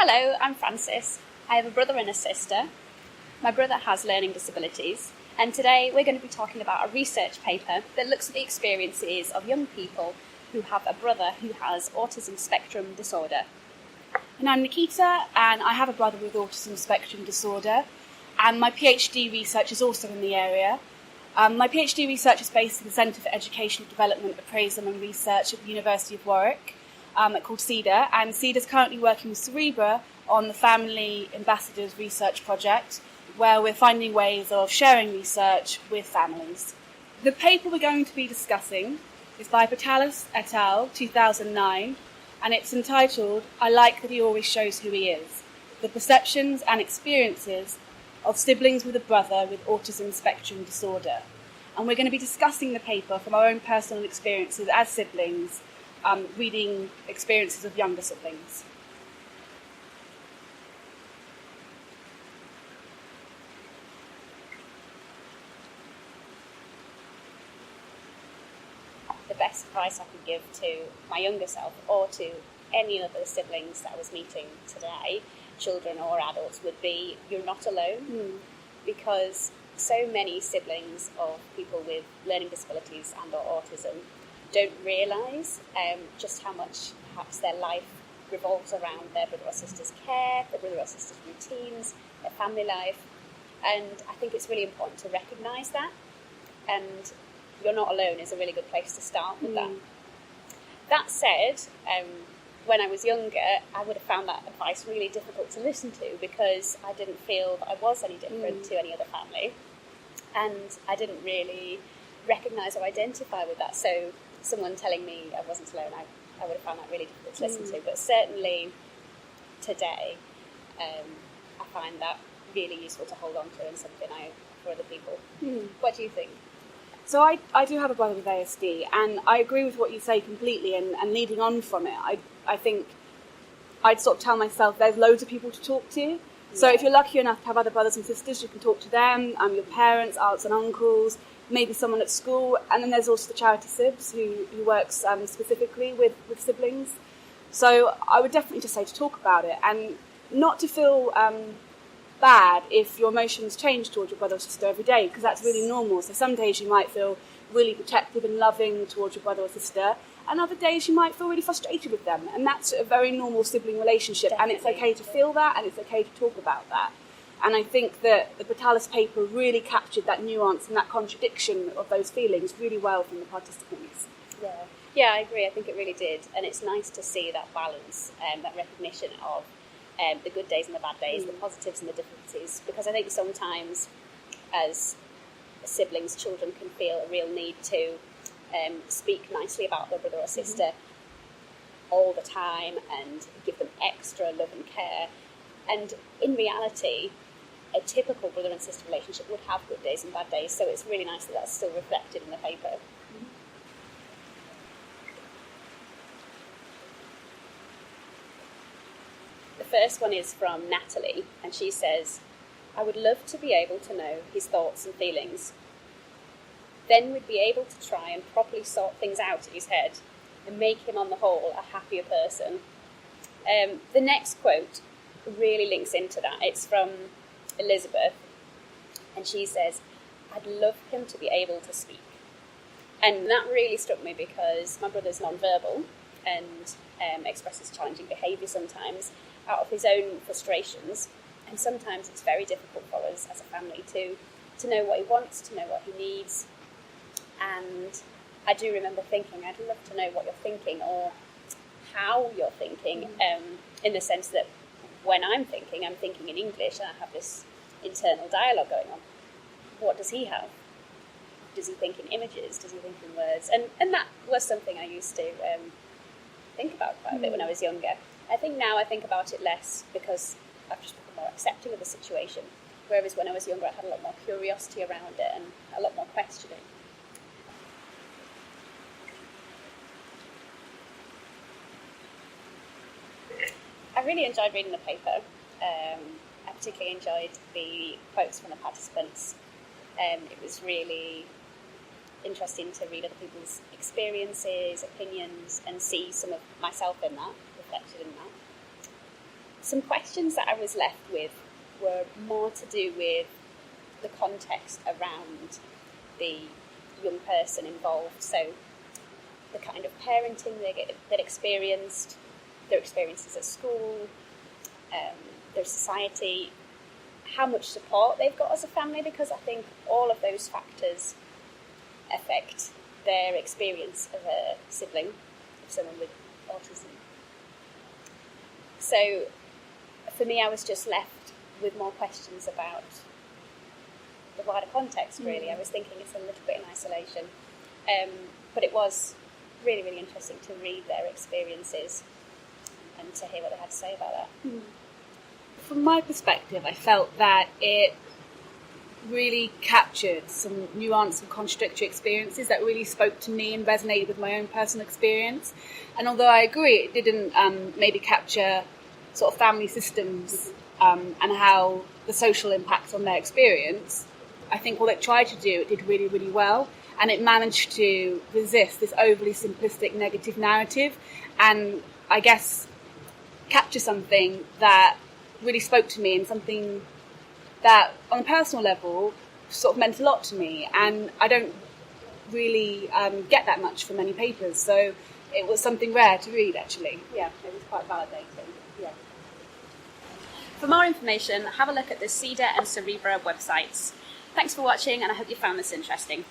Hello, I'm Frances. I have a brother and a sister. My brother has learning disabilities, and today we're going to be talking about a research paper that looks at the experiences of young people who have a brother who has autism spectrum disorder. And I'm Nikita, and I have a brother with autism spectrum disorder, and my PhD research is also in the area. My PhD research is based at the Centre for Educational Development, Appraisal and Research at the University of Warwick, called CEDA, and CEDA is currently working with Cerebra on the Family Ambassadors Research Project, where we're finding ways of sharing research with families. The paper we're going to be discussing is by Patalis et al. 2009, and it's entitled, "I Like That He Always Shows Who He Is, The Perceptions and Experiences of Siblings with a Brother with Autism Spectrum Disorder." And we're going to be discussing the paper from our own personal experiences as siblings, reading experiences of younger siblings. The best advice I could give to my younger self or to any other siblings that I was meeting today, children or adults, would be you're not alone, because so many siblings of people with learning disabilities and or autism don't realise just how much perhaps their life revolves around their brother or sister's care, their brother or sister's routines, their family life, and I think it's really important to recognise that, and you're not alone is a really good place to start with that. That said, when I was younger, I would have found that advice really difficult to listen to because I didn't feel that I was any different to any other family, and I didn't really recognise or identify with that. So someone telling me I wasn't alone, I would have found that really difficult to listen to. But certainly today, I find that really useful to hold on to and something I for other people. What do you think? So I do have a brother with ASD, and I agree with what you say completely, and leading on from it, I think I'd sort of tell myself there's loads of people to talk to. So if you're lucky enough to have other brothers and sisters, you can talk to them, your parents, aunts and uncles, maybe someone at school, and then there's also the charity SIBS who works specifically with siblings. So I would definitely just say to talk about it, and not to feel bad if your emotions change towards your brother or sister every day, because that's really normal. So some days you might feel really protective and loving towards your brother or sister, and other days you might feel really frustrated with them, and that's a very normal sibling relationship. Definitely. And it's okay to feel that, and it's okay to talk about that. And I think that the Patalis paper really captured that nuance and that contradiction of those feelings really well from the participants. Yeah, I agree. I think it really did, and it's nice to see that balance, that recognition of the good days and the bad days, the positives and the difficulties, because I think sometimes as siblings, children can feel a real need to speak nicely about their brother or sister all the time and give them extra love and care. And in reality, a typical brother and sister relationship would have good days and bad days, so it's really nice that that's still reflected in the paper. The first one is from Natalie, and she says, "I would love to be able to know his thoughts and feelings. Then we'd be able to try and properly sort things out in his head and make him, on the whole, a happier person." The next quote really links into that. It's from Elizabeth, and she says, "I'd love him to be able to speak." And that really struck me because my brother's non-verbal and expresses challenging behaviour sometimes out of his own frustrations, and sometimes it's very difficult for us as a family to know what he wants, to know what he needs. And I do remember thinking, I'd love to know what you're thinking or how you're thinking, in the sense that when I'm thinking in English and I have this internal dialogue going on. What does he have? Does he think in images? Does he think in words? And that was something I used to think about quite a bit when I was younger. I think now I think about it less because I've just become more accepting of the situation, whereas when I was younger I had a lot more curiosity around it and a lot more questioning. I really enjoyed reading the paper. I particularly enjoyed the quotes from the participants. It was really interesting to read other people's experiences, opinions, and see some of myself in that, reflected in that. some questions that I was left with were more to do with the context around the young person involved. So the kind of parenting they'd experienced, their experiences at school, their society, how much support they've got as a family, because I think all of those factors affect their experience of a sibling, of someone with autism. So for me, I was just left with more questions about the wider context, really. I was thinking it's a little bit in isolation. But it was really, really interesting to read their experiences and to hear what they had to say about that. From my perspective, I felt that it really captured some nuanced and contradictory experiences that really spoke to me and resonated with my own personal experience. And although I agree it didn't maybe capture sort of family systems and how the social impacts on their experience, I think what it tried to do, it did really, really well. And it managed to resist this overly simplistic negative narrative and, I guess, capture something that really spoke to me and something that, on a personal level, sort of meant a lot to me. And I don't really get that much from many papers. So it was something rare to read, actually. Yeah, it was quite validating. Yeah. For more information, have a look at the CEDA and Cerebra websites. Thanks for watching, and I hope you found this interesting.